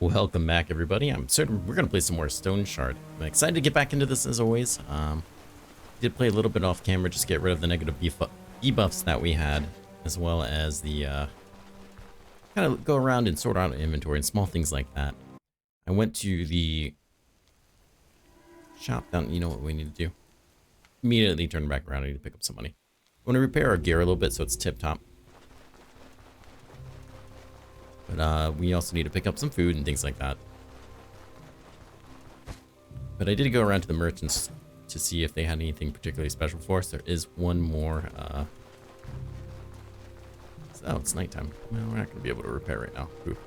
Welcome back, everybody. I'm certain we're going to play some more Stoneshard. I'm excited to get back into this as always. Did play a little bit off camera just to get rid of the negative debuffs that we had, as well as the kind of go around and sort out inventory and small things like that. I went to the shop down. You know what we need to do? Immediately turn back around. I need to pick up some money. I want to repair our gear a little bit so it's tip top. But we also need to pick up some food and things like that. But I did go around to the merchants to see if they had anything particularly special for us. There is one more. Oh, it's nighttime. Well, we're not going to be able to repair right now. Ooh.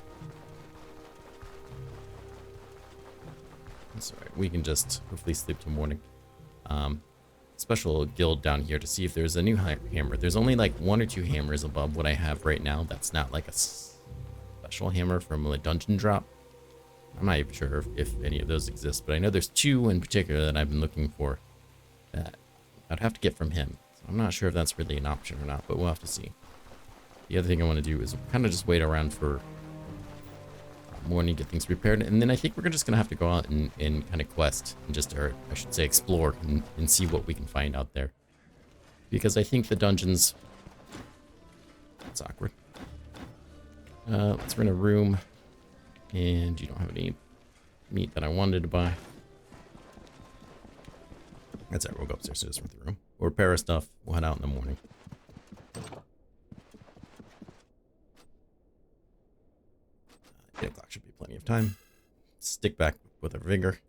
That's alright. We can just hopefully sleep till morning. Special guild down here to see if there's a new hammer. There's only like 1 or 2 hammers above what I have right now. That's not like a special hammer from a dungeon drop. I'm not even sure if any of those exist, but I know there's 2 in particular that I've been looking for that I'd have to get from him. So I'm not sure if that's really an option or not, but we'll have to see. The other thing I want to do is kind of just wait around for morning, get things prepared, and then I think we're just going to have to go out and kind of quest, and just, or I should say explore, and see what we can find out there. Because I think the dungeons... That's awkward. Let's rent a room, and you don't have any meat that I wanted to buy. That's it, we'll go upstairs and just rent the room. We'll repair our stuff, we'll head out in the morning. 8 o'clock should be plenty of time. Stick back with our vigor.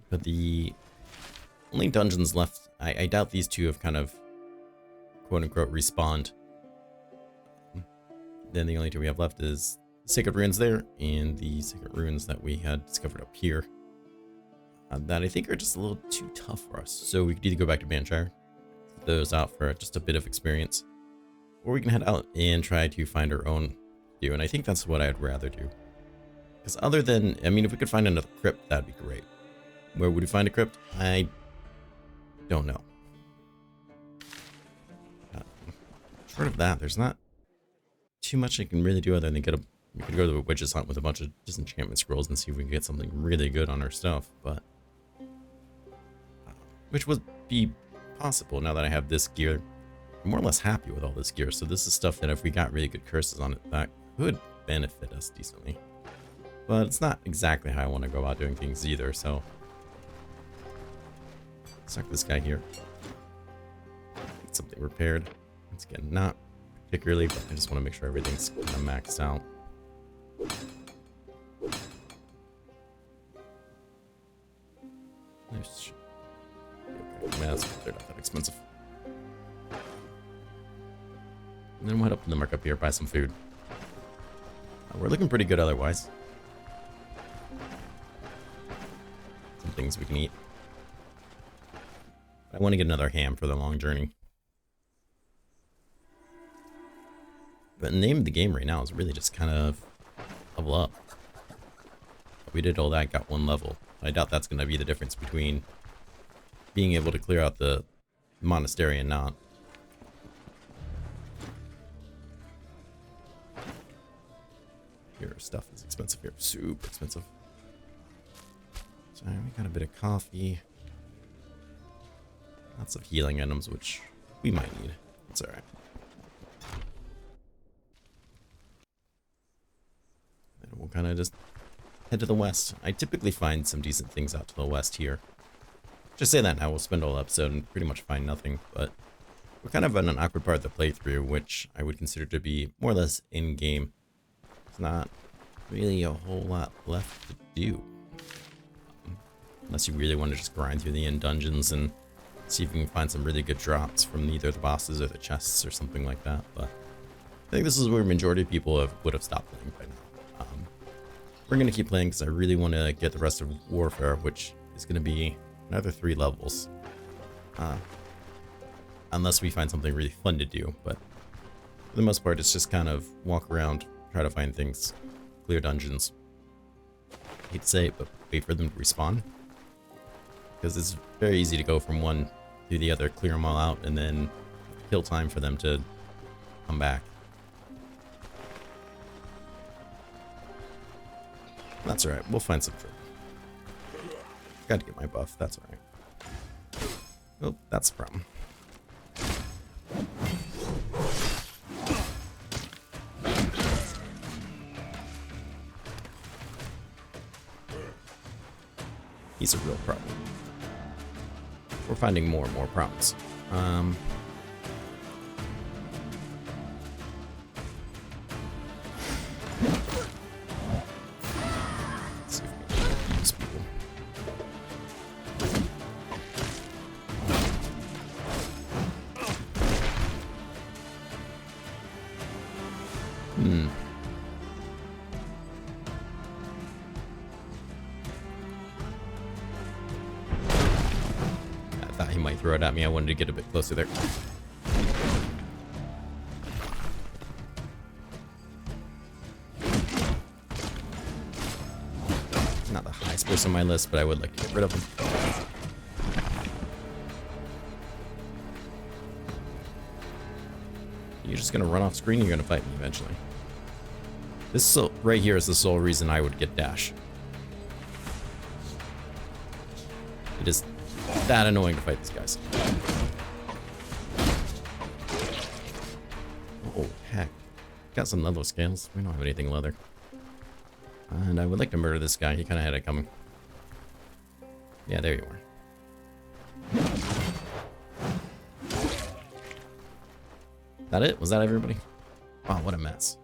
But the only dungeons left, I doubt these 2 have kind of quote-unquote respawned. Then the only 2 we have left is the Sacred Ruins there, and the Sacred Ruins that we had discovered up here. That I think are just a little too tough for us. So we could either go back to Banshire, those out for just a bit of experience, or we can head out and try to find our own do. And I think that's what I'd rather do. Because other than, I mean, if we could find another crypt, that'd be great. Where would we find a crypt? I don't know. Short of that, there's not too much I can really do other than get a... We could go to a witch's hunt with a bunch of disenchantment scrolls and see if we can get something really good on our stuff, but... which would be possible now that I have this gear. I'm more or less happy with all this gear, so this is stuff that if we got really good curses on it, that could benefit us decently. But it's not exactly how I want to go about doing things either, so... Suck this guy here. Get something repaired. Once again, not particularly, but I just want to make sure everything's kind of maxed out. Nice. Okay, man, they're not that expensive. And then we'll head up in the market up here, buy some food. We're looking pretty good otherwise. Some things we can eat. I want to get another ham for the long journey. But the name of the game right now is really just kind of level up. We did all that, got 1 level. I doubt that's going to be the difference between being able to clear out the monastery and not. Here, stuff is expensive here. Super expensive. So we got a bit of coffee. Lots of healing items, which we might need. It's alright. And we'll kind of just head to the west. I typically find some decent things out to the west here. Just say that now, we'll spend all episode and pretty much find nothing, but we're kind of in an awkward part of the playthrough, which I would consider to be more or less in-game. It's not really a whole lot left to do. Unless you really want to just grind through the end dungeons and see if you can find some really good drops from either the bosses or the chests or something like that. But I think this is where the majority of people would have stopped playing by now. We're going to keep playing because I really want to get the rest of Warfare, which is going to be another 3 levels. Unless we find something really fun to do. But for the most part, it's just kind of walk around, try to find things, clear dungeons. I hate to say it, but wait for them to respawn. Because it's very easy to go from one to the other, clear them all out, and then kill time for them to come back. That's alright. We'll find some trouble. Got to get my buff. That's alright. Oh, that's the problem. He's a real problem. We're finding more and more problems. Let's see if we can use people. I thought he might throw it at me. I wanted to get a bit closer there. Not the highest person on my list, but I would like to get rid of him. You're just gonna run off screen, you're gonna fight me eventually. This right here is the sole reason I would get dash. It is that annoying to fight these guys. Oh, heck. Got some leather scales. We don't have anything leather. And I would like to murder this guy. He kind of had it coming. Yeah, there you are. That it? Was that everybody? Wow, what a mess.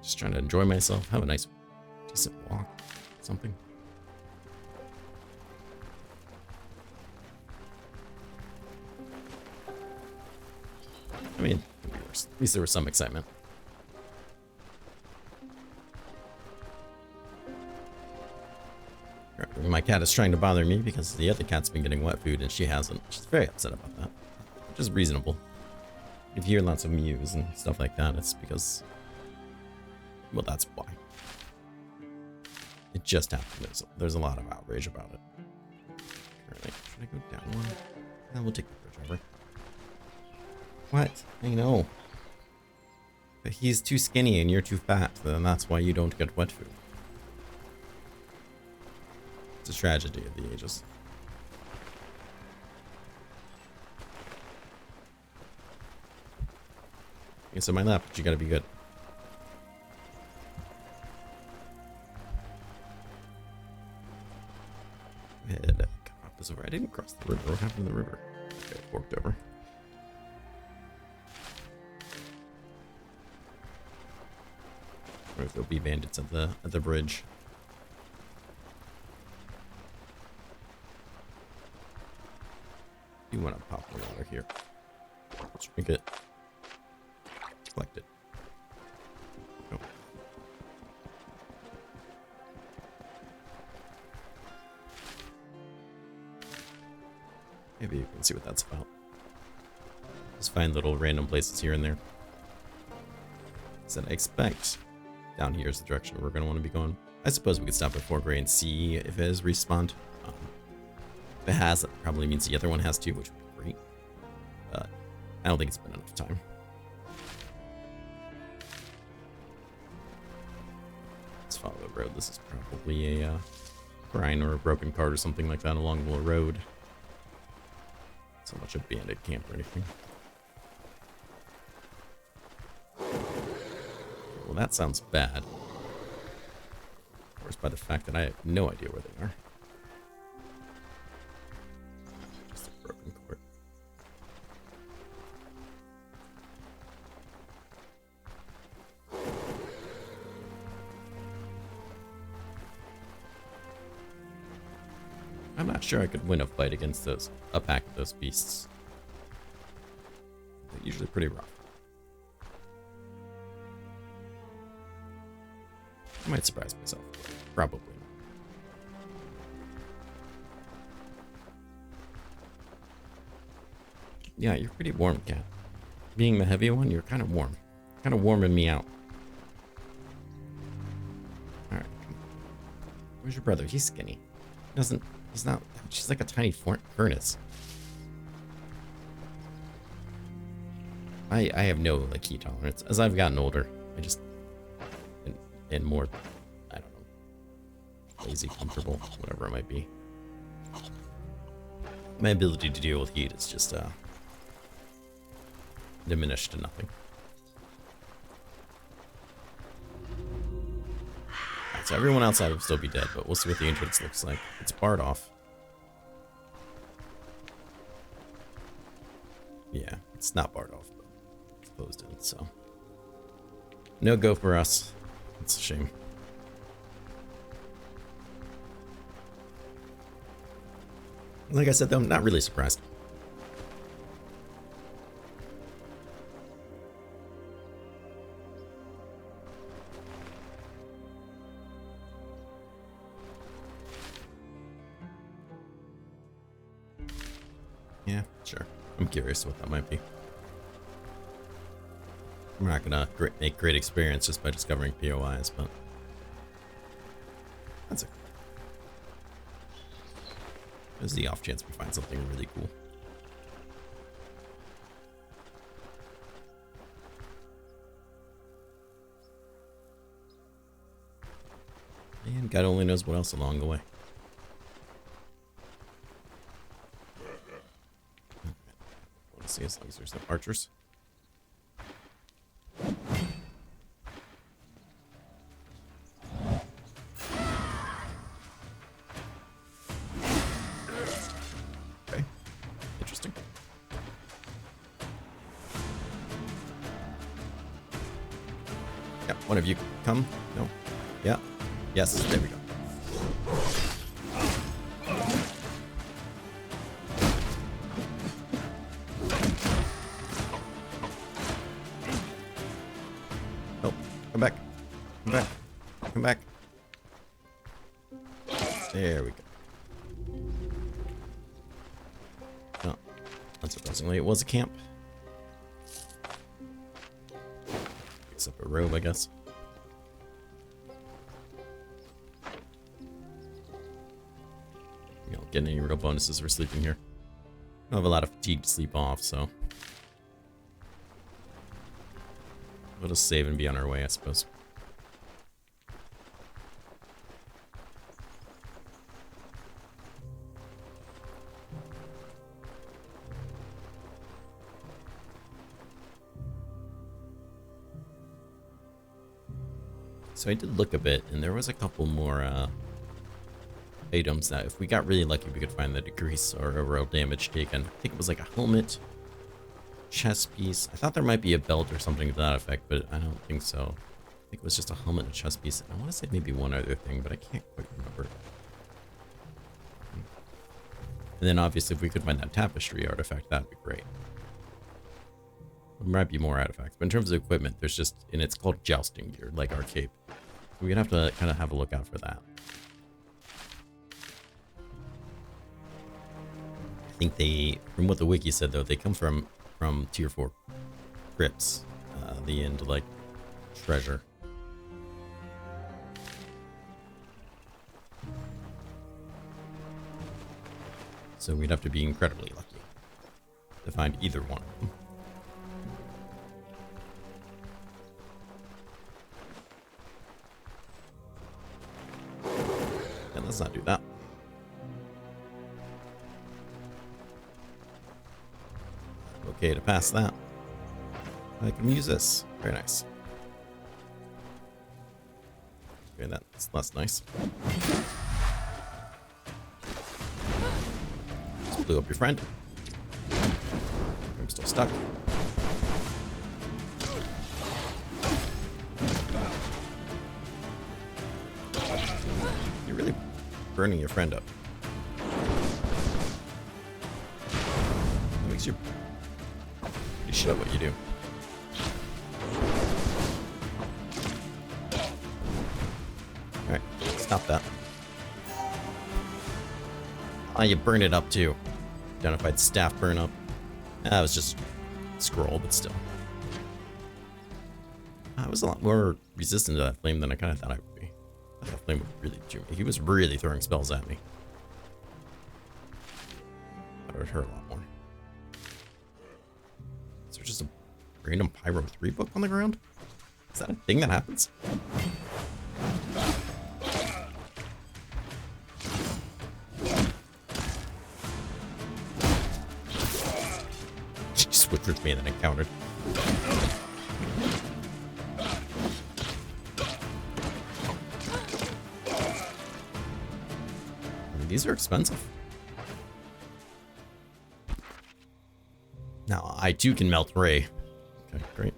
Just trying to enjoy myself. Have a nice, decent walk. Something. I mean, it could be worse. At least there was some excitement. My cat is trying to bother me because the other cat's been getting wet food and she hasn't. She's very upset about that, which is reasonable. If you hear lots of mews and stuff like that, it's because, well, that's why. It just happened. There's a lot of outrage about it. Alright, should I go down one? No, we'll take the bridge over. What? I know. But he's too skinny and you're too fat, then that's why you don't get wet food. It's a tragedy of the ages. It's on my lap, but you gotta be good. Up this over. I didn't cross the river. What happened to the river? Okay, it forked over. Or if there'll be bandits at the bridge. You want to pop the water here. Let's drink it. Collect it. Go. Maybe you can see what that's about. Just find little random places here and there. So I expect down here is the direction we're going to want to be going. I suppose we could stop at 4 gray and see if it has respawned. If it has, that probably means the other one has too, which would be great. But I don't think it's been enough time. Let's follow the road. This is probably a brine or a broken cart or something like that along the road. Not so much a bandit camp or anything. Well, that sounds bad. Of course, by the fact that I have no idea where they are. Just a broken court. I'm not sure I could win a fight against a pack of those beasts. They're usually pretty rough. I might surprise myself. Probably. Yeah, you're pretty warm, cat. Being the heavy one, you're kind of warm. Kind of warming me out. Alright. Where's your brother? He's skinny. He's not, she's like a tiny furnace. I have no, like, heat tolerance. As I've gotten older, I and more, I don't know, lazy, comfortable, whatever it might be. My ability to deal with heat is just diminished to nothing. Right, so everyone outside will still be dead, but we'll see what the entrance looks like. It's barred off. Yeah, it's not barred off, but it's closed in, so. No go for us. It's a shame. Like I said, though, I'm not really surprised. Yeah, sure. I'm curious what that might be. We're not gonna make great experience just by discovering POIs, but that's it. There's the off chance we find something really cool. And God only knows what else along the way. Let's see, as long as there's no archers. Okay, interesting. Yeah, one of you come. No. Yeah. Yes, there we go. Oh, come back. Come back. Come back. There we go. Oh, unsurprisingly, it was a camp. Picks up a robe, I guess. We don't get any real bonuses for sleeping here. I don't have a lot of fatigue to sleep off, so we'll just save and be on our way, I suppose. So I did look a bit, and there was a couple more items that if we got really lucky, we could find the decrease or overall damage taken. I think it was like a helmet, chest piece. I thought there might be a belt or something to that effect, but I don't think so. I think it was just a helmet and a chest piece. I want to say maybe one other thing, but I can't quite remember. And then obviously if we could find that tapestry artifact, that'd be great. There might be more artifacts, but in terms of equipment, there's just, and it's called jousting gear, like our cape. We're gonna have to kind of have a look out for that. I think they, from what the wiki said though, they come from tier 4 crypts, the end like treasure. So we'd have to be incredibly lucky to find either one of them. And let's not do that. Okay, to pass that, I can use this. Very nice. Okay, that's less nice. Just blew up your friend. I'm still stuck. You're really burning your friend up. It makes you pretty shit at what you do. Alright, stop that. Ah, you burned it up too. Identified staff burn up. That was just scroll, but still. I was a lot more resistant to that flame than I kind of thought I would be. I thought that flame would really do me. He was really throwing spells at me. That would hurt a lot more. Is there just a random Pyro 3 book on the ground? Is that a thing that happens? first man that I encountered. I mean, these are expensive. Now, I too can melt Ray. Okay, great.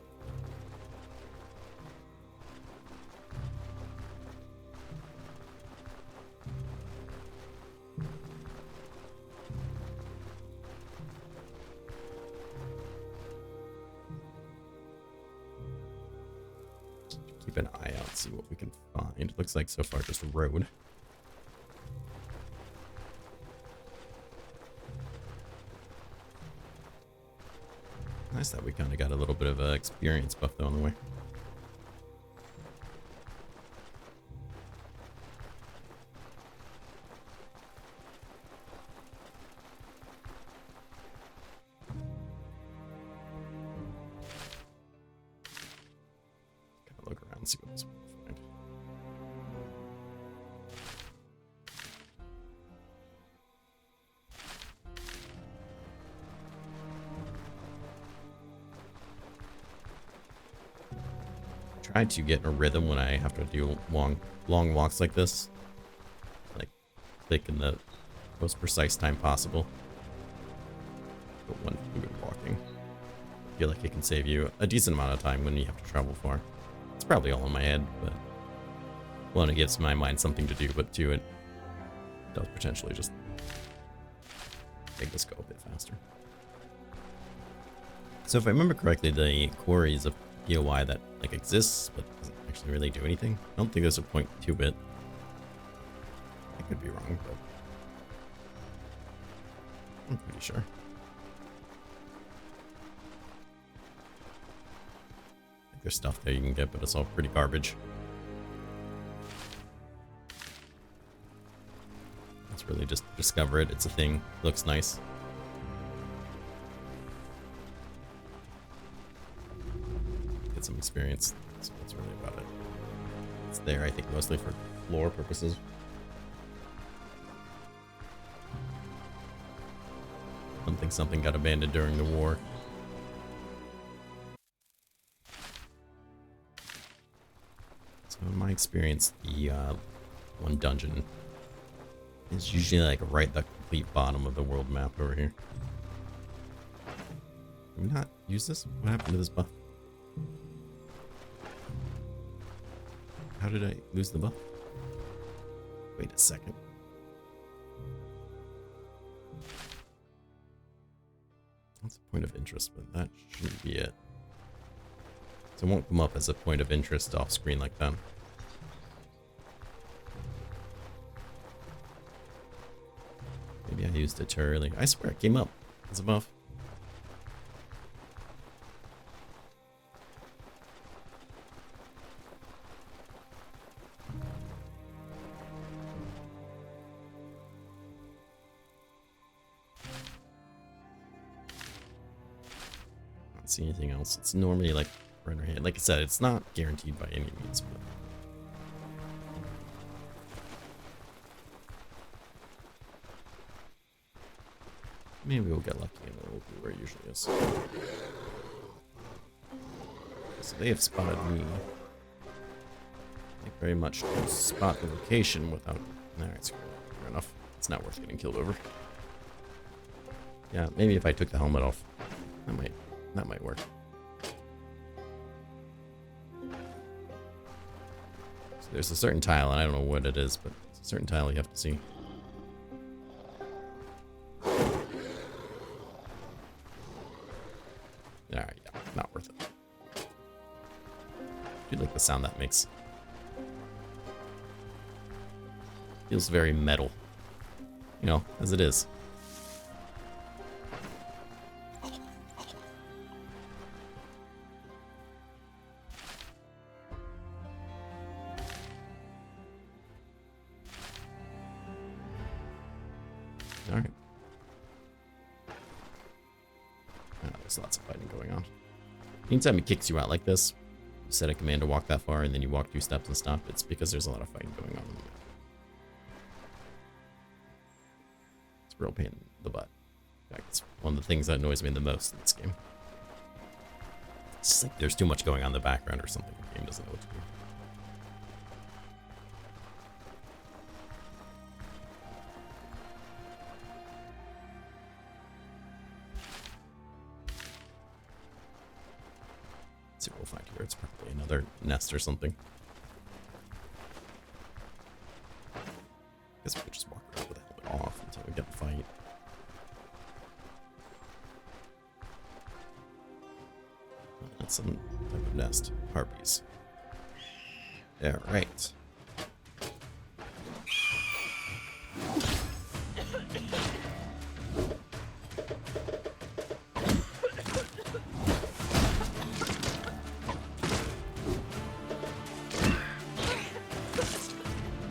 Keep an eye out, see what we can find. It looks like so far just a road. Nice that we kind of got a little bit of an experience buff though on the way. Kind of look around and see what else we can find. Try to get in a rhythm when I have to do long walks like this. Like, click in the most precise time possible. But one fluid walking. I feel like it can save you a decent amount of time when you have to travel far. It's probably all in my head, but one, it gives my mind something to do, but two, it does potentially just make this go a bit faster. So if I remember correctly, the quarry is a POI that like exists, but doesn't actually really do anything. I don't think there's a point to it. I could be wrong, but I'm pretty sure. I think there's stuff there you can get, but it's all pretty garbage. Let's really just discover it. It's a thing. Looks nice. Some experience. So that's really about it. It's there, I think, mostly for lore purposes. Something got abandoned during the war. So in my experience, the one dungeon is usually like right at the complete bottom of the world map over here. Can we not use this? What happened to this buff? How did I lose the buff? Wait a second. That's a point of interest, but that shouldn't be it. So it won't come up as a point of interest off screen like that. Maybe I used it too early. I swear it came up as a buff. See anything else. It's normally like right ahead. Like I said, it's not guaranteed by any means, but maybe we'll get lucky and it'll be where it usually is. So they have spotted me. Like very much to spot the location without. Alright, fair enough. It's not worth getting killed over. Yeah, maybe if I took the helmet off, that might work. So there's a certain tile, and I don't know what it is, but it's a certain tile you have to see. Alright, yeah, not worth it. I do like the sound that makes. Feels very metal. You know, as it is. Alright. There's lots of fighting going on. Anytime it kicks you out like this, you set a command to walk that far and then you walk 2 steps and stop, it's because there's a lot of fighting going on. It's a real pain in the butt. In fact, it's one of the things that annoys me the most in this game. It's like there's too much going on in the background or something. The game doesn't know what to do. Let's see what we'll find here. It's probably another nest or something. I guess we'll just walk around with the helmet off until we get the fight. That's some type of nest. Harpies. Yeah, right.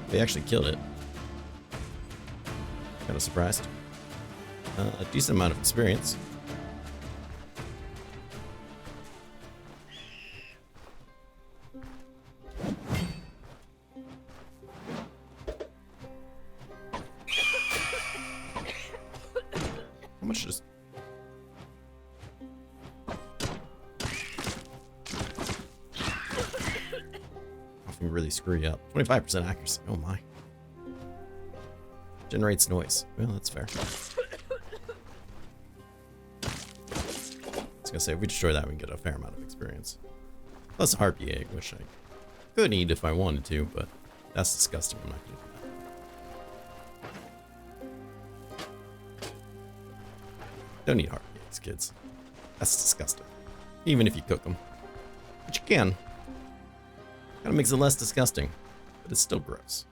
They actually killed it. Kind of surprised. A decent amount of experience. How much just... Often really screw you up. 25% accuracy. Oh my. Generates noise. Well, that's fair. I was gonna say, if we destroy that, we can get a fair amount of experience. Plus a harpy egg, which I could eat if I wanted to, but that's disgusting. I'm not gonna do that. Don't eat harpy eggs, kids. That's disgusting. Even if you cook them. But you can. Kind of makes it less disgusting, but it's still gross.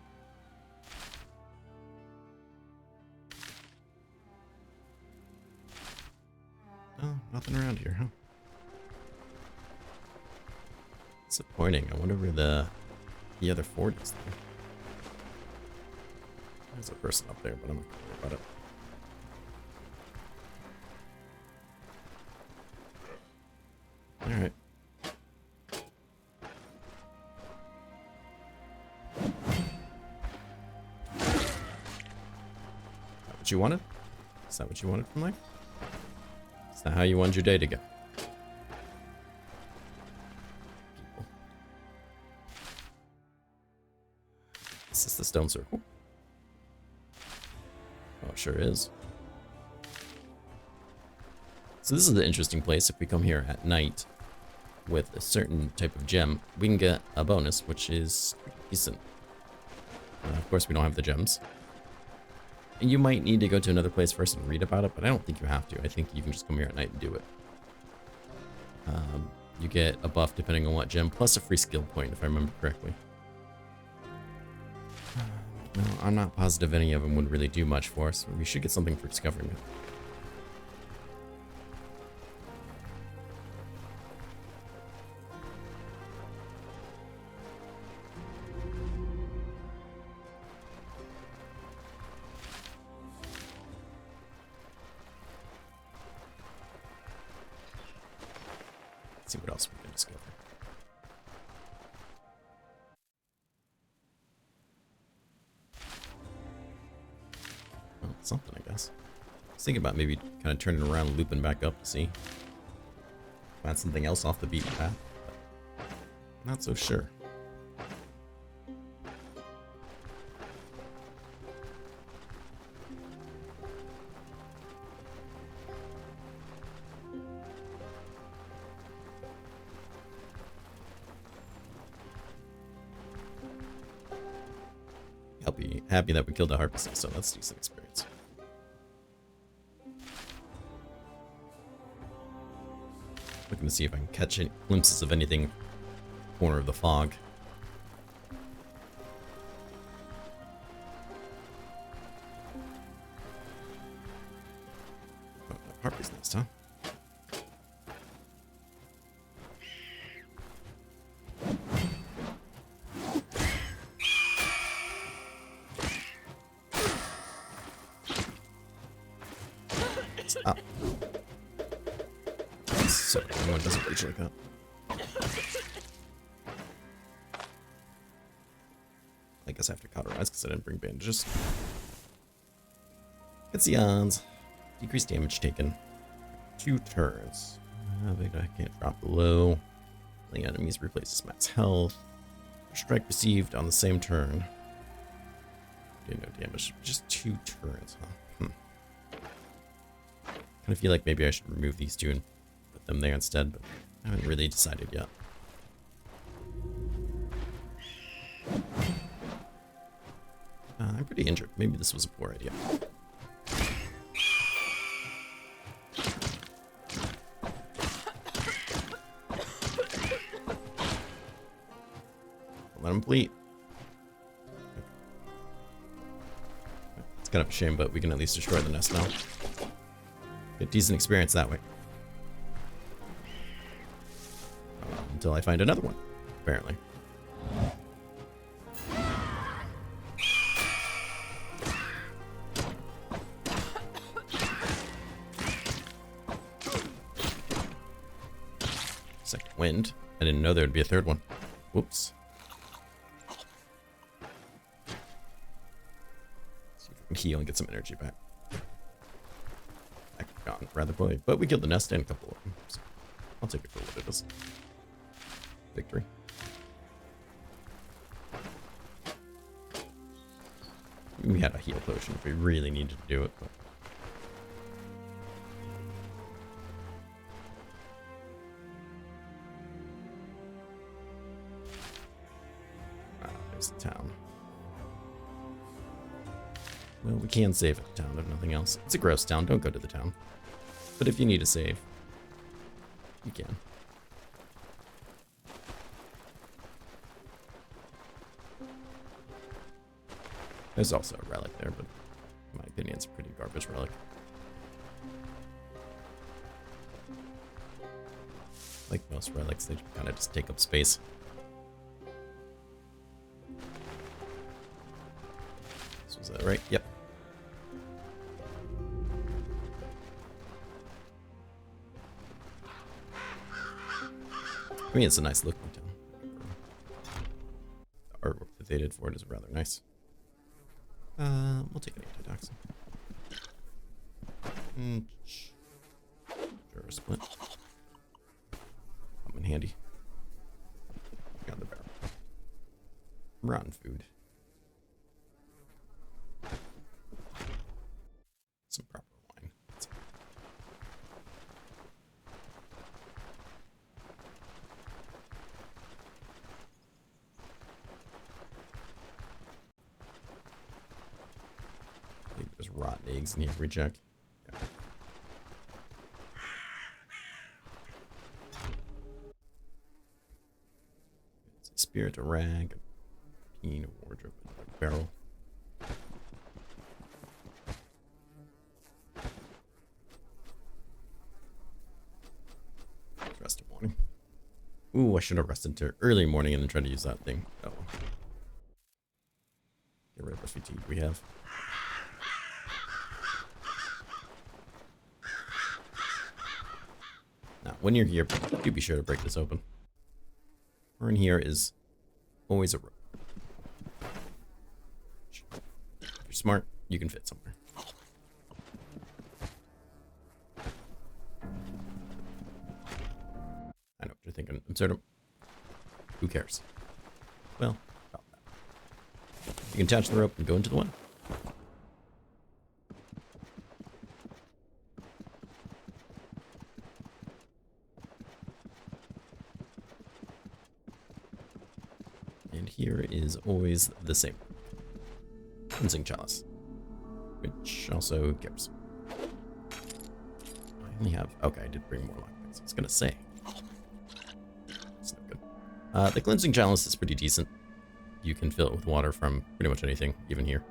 Oh, nothing around here, huh? Disappointing. I wonder where the other fort is there. There's a person up there, but I'm not gonna worry about it. Alright. Is that what you wanted? Is that what you wanted from life? Is that how you wanted your day to go? People. Is this the stone circle? Oh, it sure is. So this is the interesting place. If we come here at night with a certain type of gem, we can get a bonus, which is decent. Of course, we don't have the gems. And you might need to go to another place first and read about it, but I don't think you have to. I think you can just come here at night and do it. You get a buff depending on what gem, plus a free skill point, if I remember correctly. No, I'm not positive any of them would really do much for us. We should get something for discovering it. See what else we can discover. Well, something, I guess. I was thinking about maybe kind of turning around and looping back up to see. Find something else off the beaten path. But not so sure. I'll be happy that we killed a Harpies Nest, so that's decent experience. Looking to see if I can catch any glimpses of anything corner of the fog. Oh, Harpies Nest, huh? Stop. So everyone doesn't reach like that. I guess I have to cauterize because I didn't bring bandages. It's the odds. Decreased damage taken. 2 turns. I can't drop below. The enemies replaces max health. Strike received on the same turn. Do no damage. Just 2 turns, huh? Kind of feel like maybe I should remove these 2 and put them there instead, but I haven't really decided yet. I'm pretty injured. Maybe this was a poor idea. Let him bleed. It's kind of a shame, but we can at least destroy the nest now. Get decent experience that way. Until I find another one, apparently. Second wind. I didn't know there would be a third one. Whoops. Heal and get some energy back. Gone rather poorly, but we killed the nest and a couple of them. So I'll take it for what it is. Victory. We had a heal potion if we really needed to do it, but there's the town. Well, we can save at the town if nothing else. It's a gross town, don't go to the town. But if you need to save, you can. There's also a relic there, but in my opinion, it's a pretty garbage relic. Like most relics, they kind of just take up space. Was that right? Yep. I mean, it's a nice looking town. The artwork that they did for it is rather nice. We'll take an antitoxin. Sure, a split. Come in handy. Got the barrel. Rotten food. Some proper wine. I think there's rotten eggs in here. Reject. Yeah. It's a spirit, a rag, a peen, a wardrobe, a barrel. Ooh, I should have rested to early morning and then tried to use that thing. Oh. Get rid of the fatigue we have. Now, when you're here, do be sure to break this open. Or in here is always a rope. If you're smart, you can fit somewhere. I know what you're thinking. Absurdum. Who cares? Well, about that. You can attach the rope and go into the one. And here is always the same. Cleansing chalice. Which also cares. I only have... Okay, I did bring more lockpicks. I was going to say. It's not good. The cleansing chalice is pretty decent. You can fill it with water from pretty much anything, even here.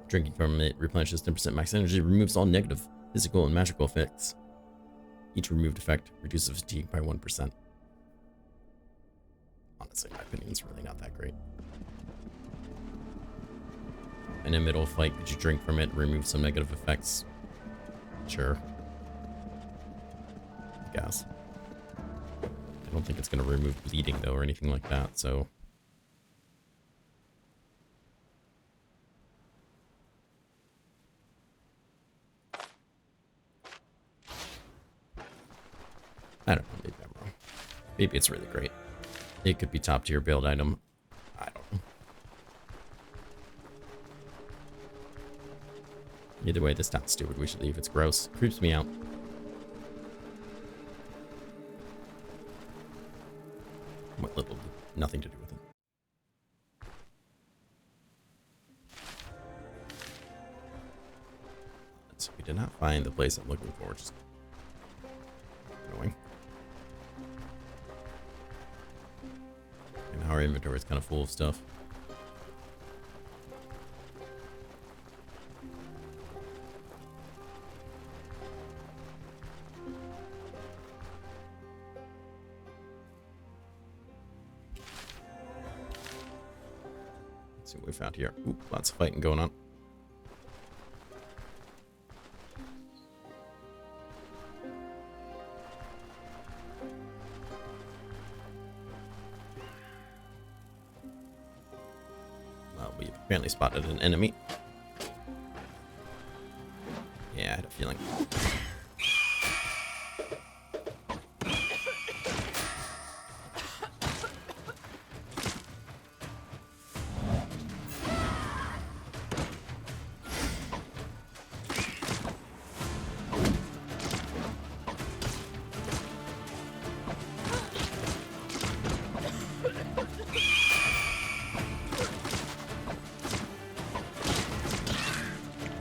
Drinking from it replenishes 10% max energy, removes all negative physical and magical effects. Each removed effect reduces fatigue by 1%. Honestly, in my opinion, it's really not that great. In a middle fight, could you drink from it, remove some negative effects? Sure. I guess. I don't think it's going to remove bleeding, though, or anything like that, so... Maybe it's really great. It could be top tier build item. I don't know. Either way, this town's stupid. We should leave. It's gross. Creeps me out. What little, nothing to do with it. So we did not find the place I'm looking for, which is annoying. And our inventory is kind of full of stuff. Let's see what we found here. Ooh, lots of fighting going on. We apparently spotted an enemy. Yeah, I had a feeling.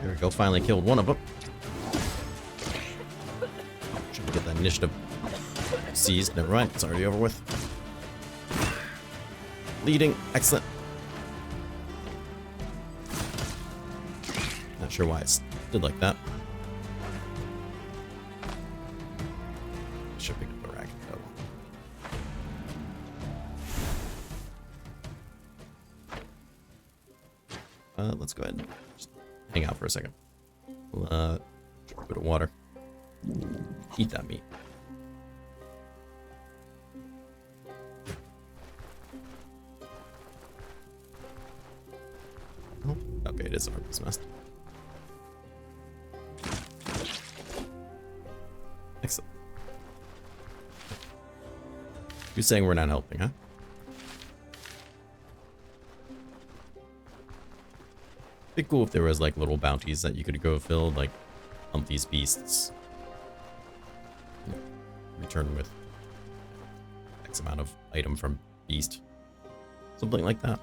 There we go, finally killed one of them. Should get that initiative seized. Never mind, it's already over with. Leading, excellent. Not sure why it stood like that. Should pick up the rag. Let's go ahead and just hang out for a second. We'll drink a bit of water. Eat that meat. Oh, okay, it is a Harpies Nest. Excellent. You're saying we're not helping, huh? It'd be cool if there was like little bounties that you could go fill, like hunt these beasts. You know, return with X amount of item from beast. Something like that.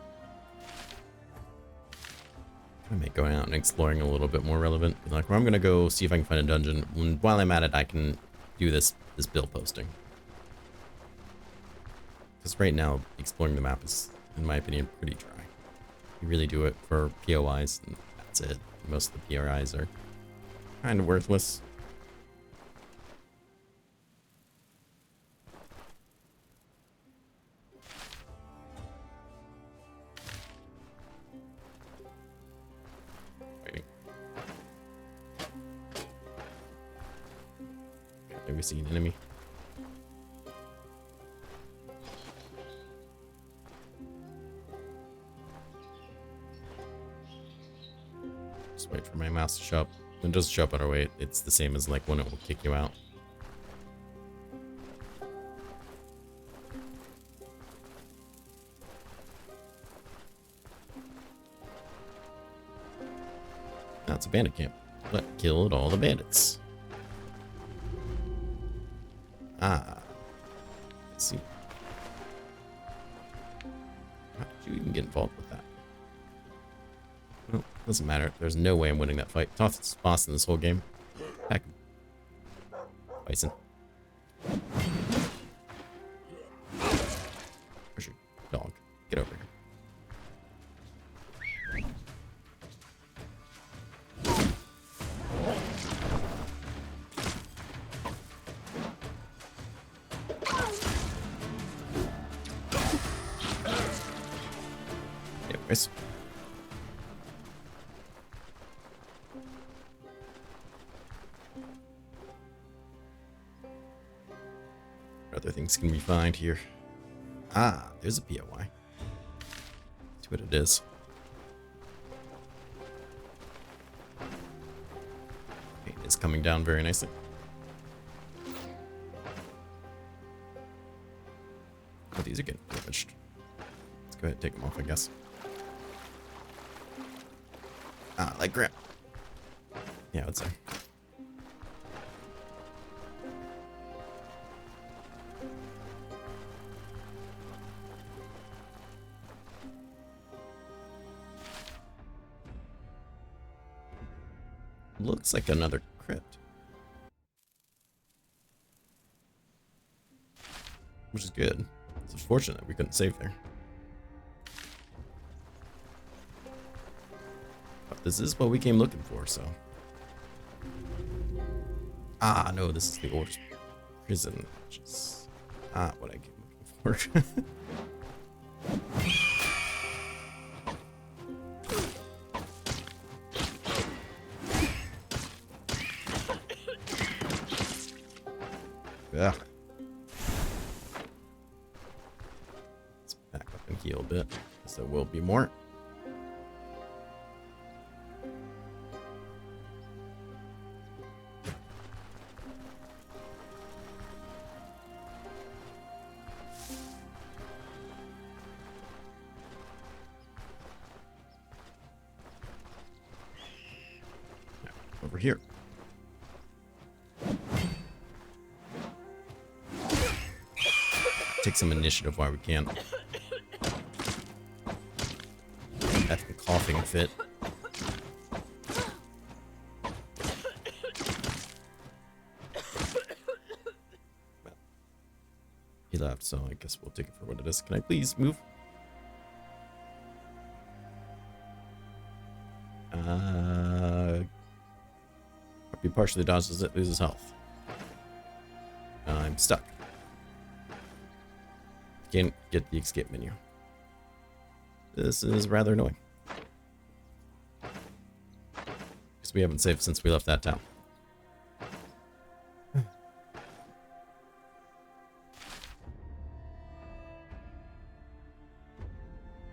I make going out and exploring a little bit more relevant. Like, well, I'm gonna go see if I can find a dungeon. And while I'm at it, I can do this build posting. Because right now, exploring the map is, in my opinion, pretty dry. You really do it for POIs, and that's it. Most of the PRIs are kind of worthless. Waiting. Okay, we see an enemy. Just wait for my mouse to show up. When it doesn't show up on our way, it's the same as like when it will kick you out. That's a bandit camp. But killed all the bandits. Ah. Let's see. How did you even get involved with that? Well, doesn't matter. There's no way I'm winning that fight. Toughest boss in this whole game. Heck. Bison. Where's your dog? Get over here. Anyways. Other things can we find here? Ah, there's a POI. See what it is. Okay, it's coming down very nicely. Oh, these are getting damaged. Let's go ahead and take them off, I guess. Ah, like grip. Yeah, I would say. Looks like another crypt. Which is good. It's unfortunate we couldn't save there. But this is what we came looking for, so. Ah, no, this is the Order's prison, which is not what I came looking for. Yeah. Let's back up and heal a bit, because there will be more. Over here. Take some initiative while we can. That's the coughing fit. Well, he left, so I guess we'll take it for what it is. Can I please move? He partially dodges it, loses health. I'm stuck. Can't get the escape menu. This is rather annoying. Because we haven't saved since we left that town.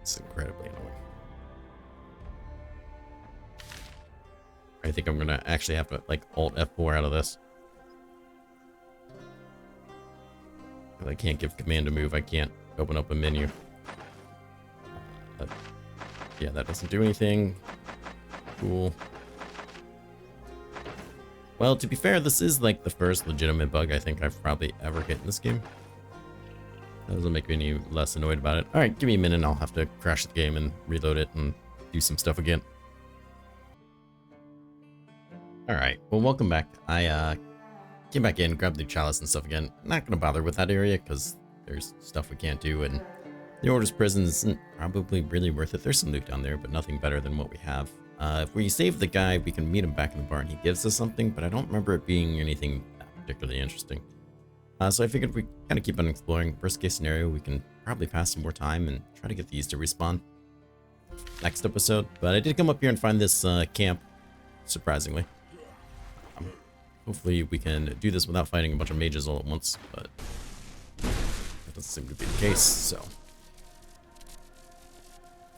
It's incredibly annoying. I think I'm gonna actually have to like Alt F4 out of this. I can't give command to move. I can't open up a menu. Yeah, that doesn't do anything. Cool. Well, to be fair, this is like the first legitimate bug I think I've probably ever hit in this game. That doesn't make me any less annoyed about it. Alright, give me a minute and I'll have to crash the game and reload it and do some stuff again. Alright, well, welcome back. I came back in, grabbed the chalice and stuff again. Not gonna bother with that area because there's stuff we can't do, and the Order's prison isn't probably really worth it. There's some loot down there, but nothing better than what we have. If we save the guy, we can meet him back in the barn. He gives us something, but I don't remember it being anything that particularly interesting. So I figured we kind of keep on exploring. Worst case scenario, we can probably pass some more time and try to get these to respawn next episode. But I did come up here and find this camp, surprisingly. Hopefully we can do this without fighting a bunch of mages all at once, but that doesn't seem to be the case, so. I'll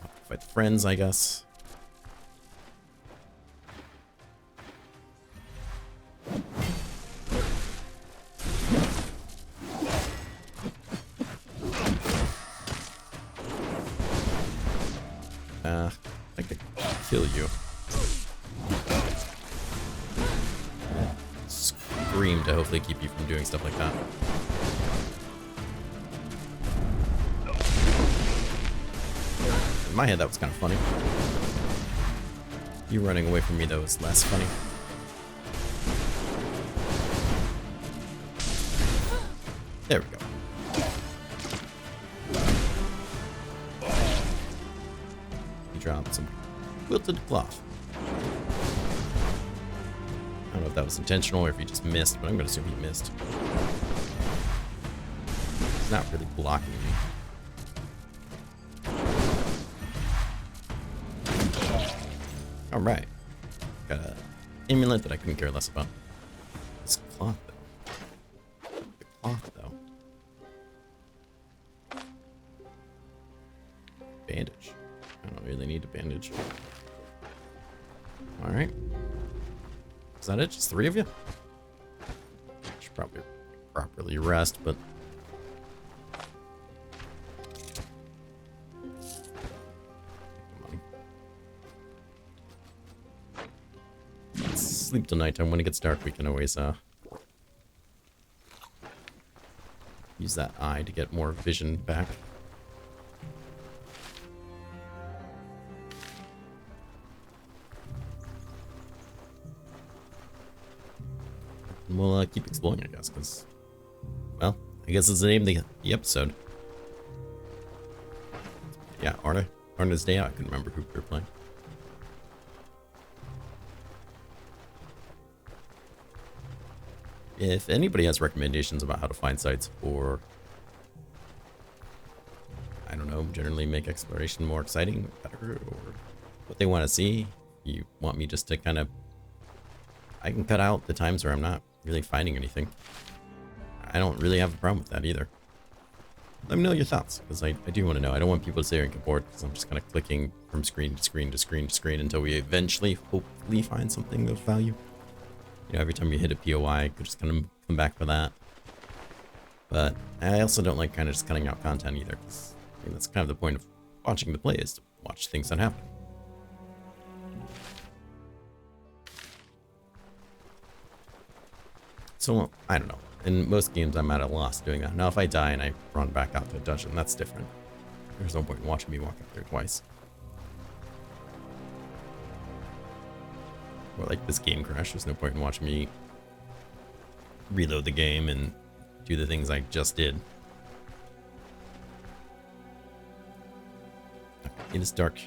have to fight the friends, I guess. I'd like to kill you. Scream to hopefully keep you from doing stuff like that. In my head, that was kind of funny. You running away from me, though, is less funny. There we go. He dropped some quilted cloth. I don't know if that was intentional or if he just missed, but I'm going to assume he missed. He's not really blocking me. Alright. Got an amulet that I couldn't care less about. This cloth, though. The cloth, though. Bandage. I don't really need a bandage. Alright. Is that it? Just 3 of you? Should probably properly rest, but sleep till nighttime. When it gets dark, we can always use that eye to get more vision back. And we'll keep exploring, I guess, because, well, I guess it's the name of the episode. Yeah, Arna's Day Out. I couldn't remember who we were playing. If anybody has recommendations about how to find sites or, I don't know, generally make exploration more exciting, better, or what they want to see, you want me just to kind of, I can cut out the times where I'm not really finding anything. I don't really have a problem with that either. Let me know your thoughts, because I do want to know. I don't want people to sit here and get bored, because I'm just kind of clicking from screen to screen to screen to screen until we eventually, hopefully, find something of value. You know, every time you hit a POI, I could just kind of come back for that. But I also don't like kind of just cutting out content either, because I mean, that's kind of the point of watching the play, is to watch things that happen. So, I don't know. In most games, I'm at a loss doing that. Now, if I die and I run back out to a dungeon, that's different. There's no point in watching me walk out there twice. Or like this game crash, there's no point in watching me reload the game and do the things I just did. It is dark.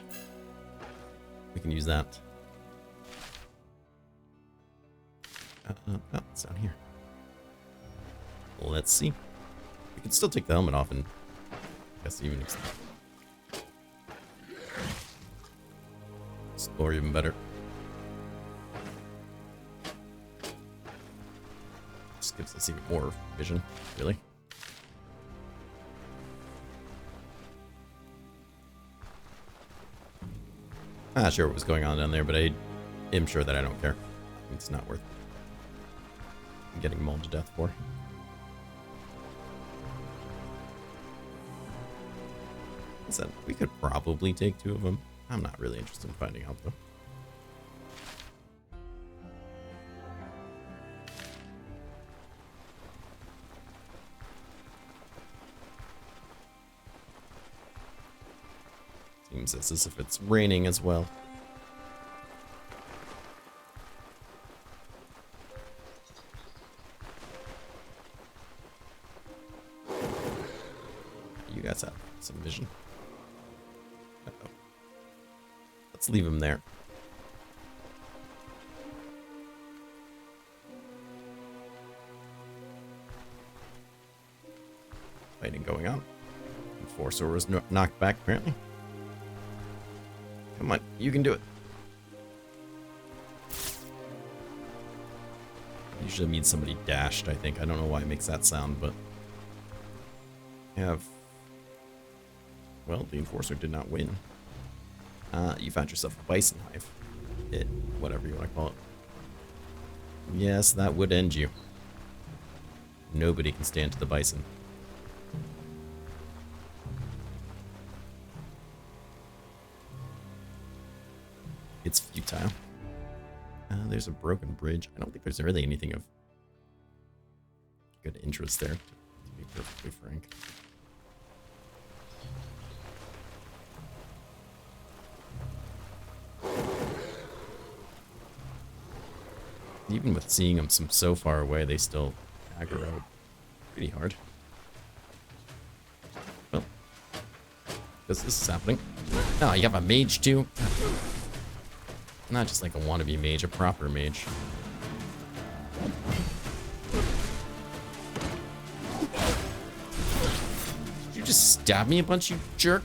We can use that. Oh, it's down here. Let's see. We can still take the helmet off and I guess even explore even better. Just gives us even more vision, really. I'm not sure what was going on down there, but I am sure that I don't care. It's not worth getting mauled to death for. Said we could probably take 2 of them. I'm not really interested in finding out though. Seems as if it's raining as well. You guys have some vision. Uh-oh. Let's leave him there. Fighting going on. Enforcer was knocked back, apparently. Come on, you can do it. Usually means somebody dashed, I think. I don't know why it makes that sound, but... Well, the Enforcer did not win. You found yourself a Bison Hive. Whatever you want to call it. Yes, that would end you. Nobody can stand to the Bison. It's futile. There's a broken bridge. I don't think there's really anything of good interest there, to be perfectly frank. Even with seeing them so far away, they still aggro out pretty hard. Well, because this is happening. Oh, you have a mage too? Not just like a wannabe mage, a proper mage. Did you just stab me a bunch, you jerk?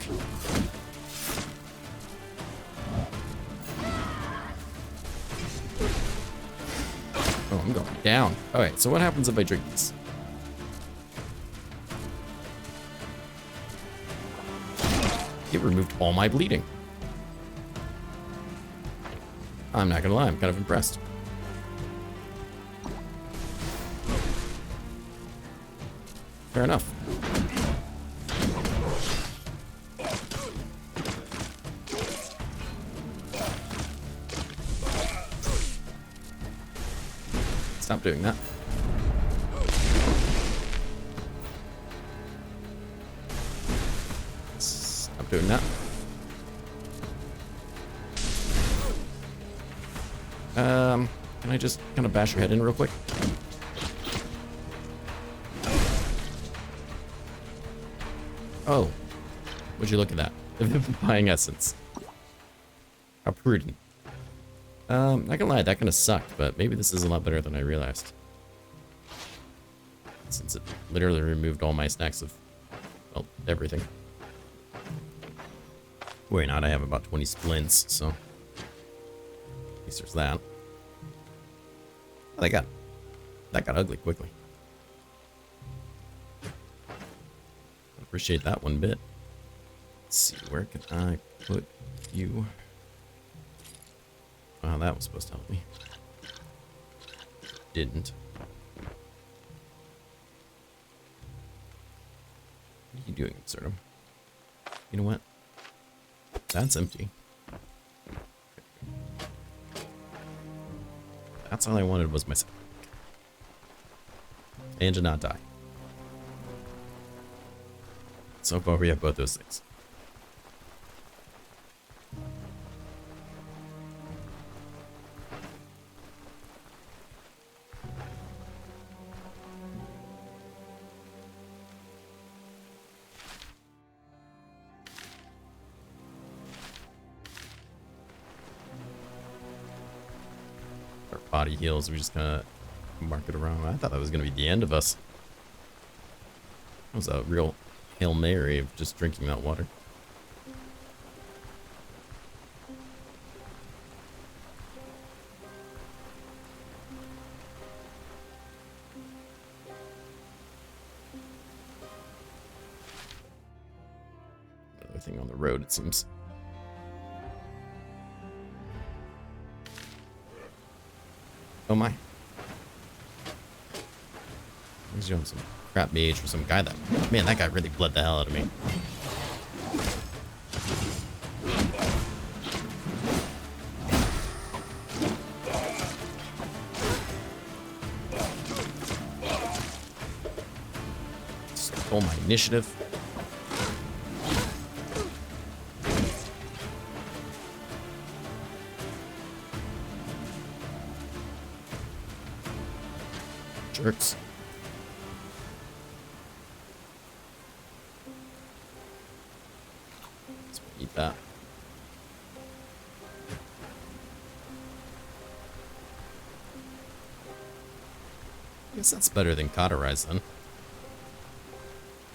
Oh, I'm going down. Alright, so what happens if I drink this? It removed all my bleeding. I'm not gonna lie, I'm kind of impressed. Fair enough. Stop doing that. Stop doing that. Can I just kind of bash your head in real quick? Oh. Would you look at that? The Vivifying Essence. How prudent. Not gonna lie, that kind of sucked, but maybe this is a lot better than I realized. Since it literally removed all my stacks of, well, everything. Wait, not, I have about 20 splints, so at least there's that. Oh, that got ugly quickly. Appreciate that one bit. Let's see, where can I put you? Oh, that was supposed to help me. Didn't. What are you doing, Absurdum? You know what? That's empty. That's all I wanted was myself. And to not die. So far we have both those things. Our body heals, we just kind of mark it around. I thought that was going to be the end of us. That was a real Hail Mary of just drinking that water. Another thing on the road, it seems. Oh my. He's doing some crap mage for some guy that... Man, that guy really bled the hell out of me. Stole my initiative. Jerks. Eat that. I guess that's better than cauterize then.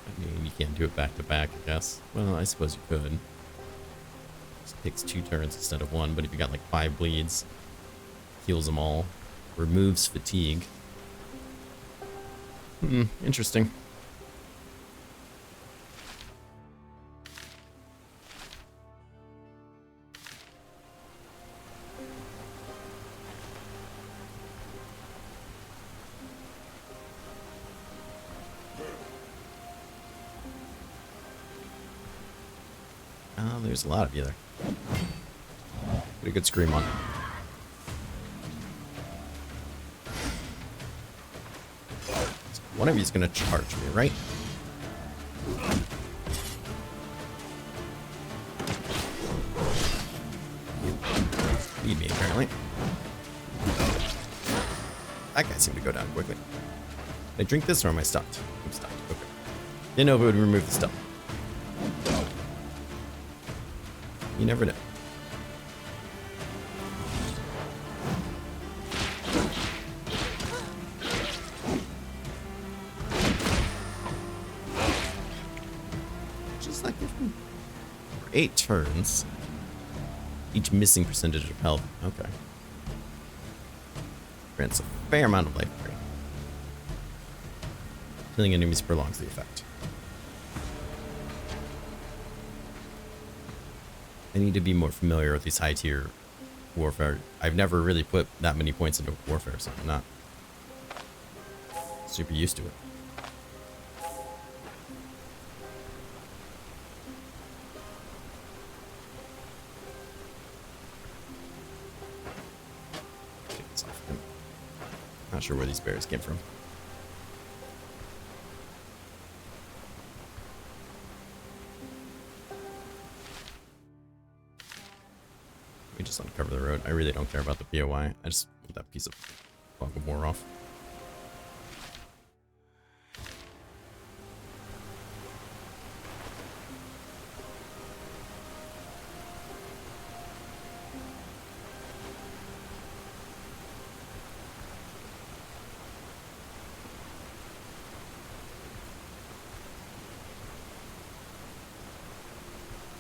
I mean, you can't do it back to back, I guess. Well, I suppose you could. Just takes 2 turns instead of 1, but if you got like 5 bleeds, heals them all, removes fatigue. Interesting. There's a lot of you there. Put a good scream on. One of you's gonna charge me, right? You beat me, apparently. That guy seemed to go down quickly. Did I drink this or am I stuffed? I'm stuffed. Okay. Didn't know if it would remove the stuff. You never know. Just like if 8 turns. Each missing percentage of health. Okay. Grants a fair amount of life free. Killing enemies prolongs the effect. I need to be more familiar with these high tier warfare. I've never really put that many points into warfare, so I'm not super used to it. Take this off him. Not sure where these bears came from. We just uncover the road. I really don't care about the POI. I just want that piece of fog of war off.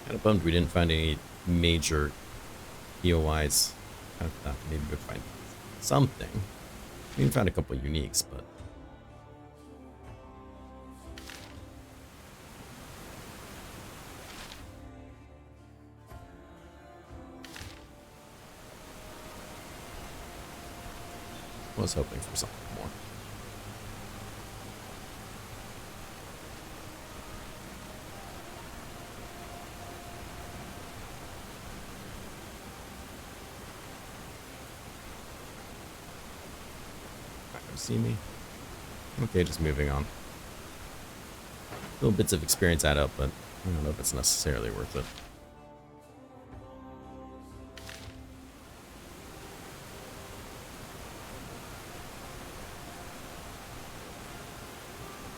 Kind of bummed we didn't find any major POIs. Kind of thought maybe we'd find something. We found a couple of uniques, but was hoping for something more. See me? Okay, just moving on. Little bits of experience add up, but I don't know if it's necessarily worth it.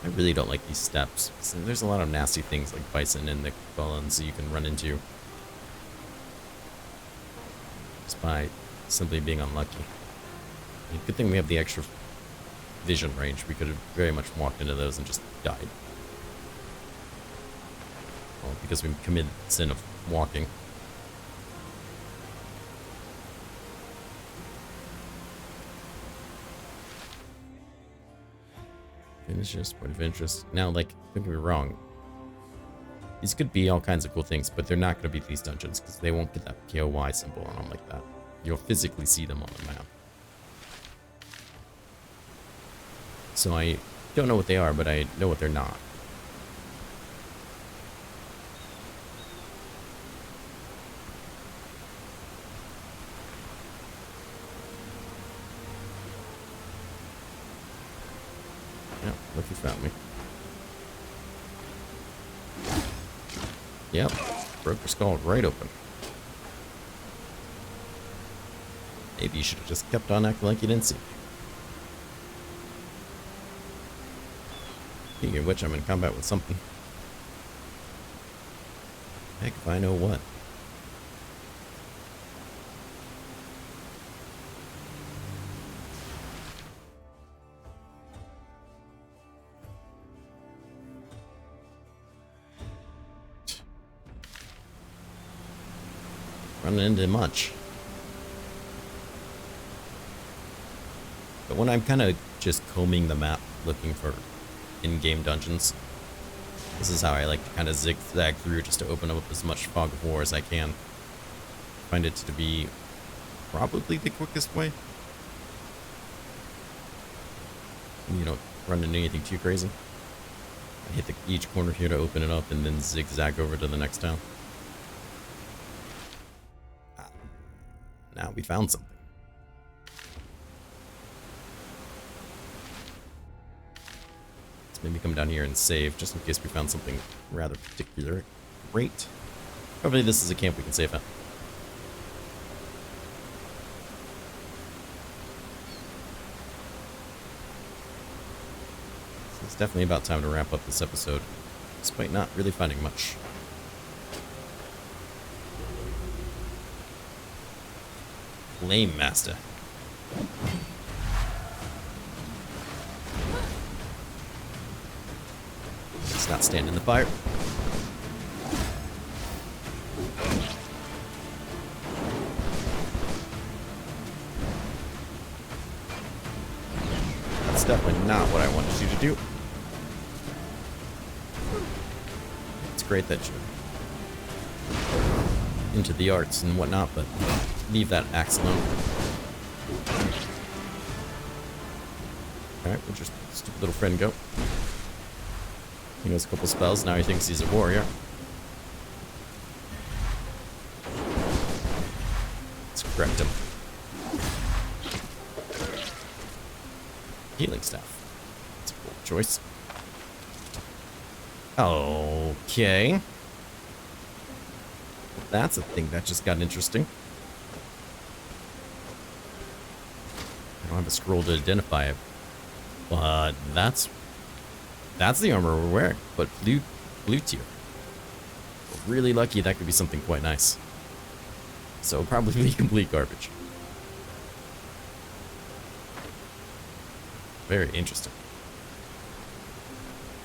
I really don't like these steps. There's a lot of nasty things like bison and the Gullens you can run into just by simply being unlucky. Good thing we have the extra vision range. We could have very much walked into those and just died. Well, because we committed the sin of walking. Finish this point of interest. Now, like, don't get me wrong. These could be all kinds of cool things, but they're not going to be these dungeons because they won't get that POI symbol on them like that. You'll physically see them on the map. So I don't know what they are, but I know what they're not. Yeah, look who found me. Yep, broke your skull right open. Maybe you should have just kept on acting like you didn't see me. Speaking of which, I'm in combat with something. Heck if I know what. Running into much. But when I'm kind of just combing the map looking for in-game dungeons, this is how I like to kind of zigzag through just to open up as much fog of war as I can. Find it to be probably the quickest way. And you don't run into anything too crazy. I hit each corner here to open it up and then zigzag over to the next town. Now we found something. Maybe come down here and save, just in case we found something rather particular. Great. Hopefully this is a camp we can save at. So it's definitely about time to wrap up this episode, despite not really finding much. Flame Master. Let's not stand in the fire. That's definitely not what I wanted you to do. It's great that you're into the arts and whatnot, but leave that axe alone. Alright, where'd your stupid little friend go? He knows a couple spells, now he thinks he's a warrior. Let's correct him. healing staff. That's a cool choice. Okay. That's a thing that just got interesting. I don't have a scroll to identify it, but that's the armor we're wearing, but blue tier. We're really lucky. That could be something quite nice. So probably complete garbage. Very interesting.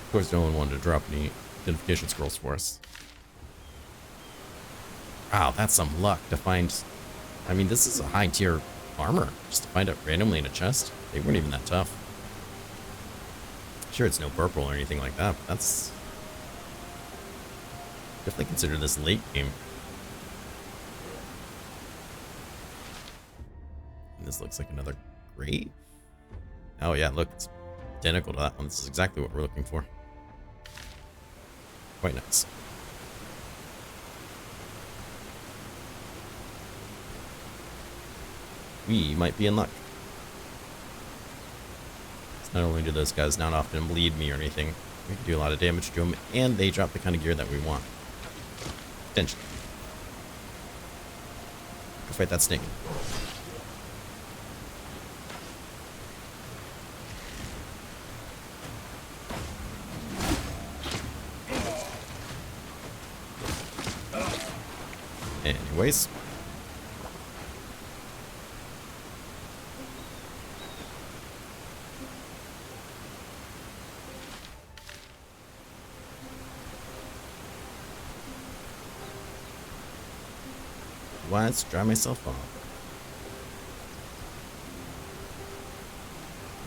Of course, no one wanted to drop any identification scrolls for us. Wow, that's some luck to find. I mean, this is a high tier armor. Just to find it randomly in a chest. They weren't even that tough. Sure, it's no purple or anything like that, but that's... definitely consider this late game. And this looks like another grave. Oh yeah, look, it's identical to that one. This is exactly what we're looking for. Quite nice. We might be in luck. Not only do those guys not often bleed me or anything, we can do a lot of damage to them, and they drop the kind of gear that we want. Potentially. Go fight that snake. Anyways. Let's dry myself off.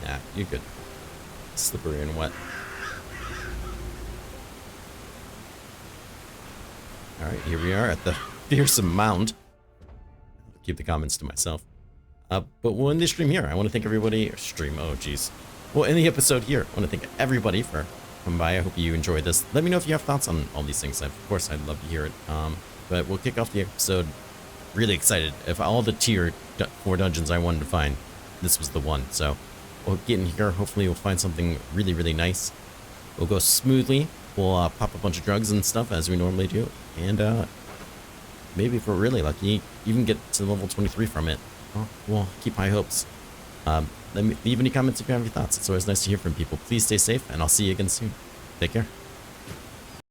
Nah, you're good. Slippery and wet. Alright, here we are at the Fearsome Mound. I'll keep the comments to myself. But we'll end the stream here. I want to thank everybody. Or stream, oh jeez. We'll end the episode here. I want to thank everybody for coming by. I hope you enjoyed this. Let me know if you have thoughts on all these things. Of course, I'd love to hear it. But we'll kick off the episode. Really excited. If all the tier 4 dungeons I wanted to find, this was the one. So we'll get in here. Hopefully we'll find something really, really nice. We'll go smoothly. We'll pop a bunch of drugs and stuff as we normally do. And maybe if we're really lucky, even get to level 23 from it. Well, we'll keep high hopes. Let me leave any comments if you have any thoughts. It's always nice to hear from people. Please stay safe, and I'll see you again soon. Take care.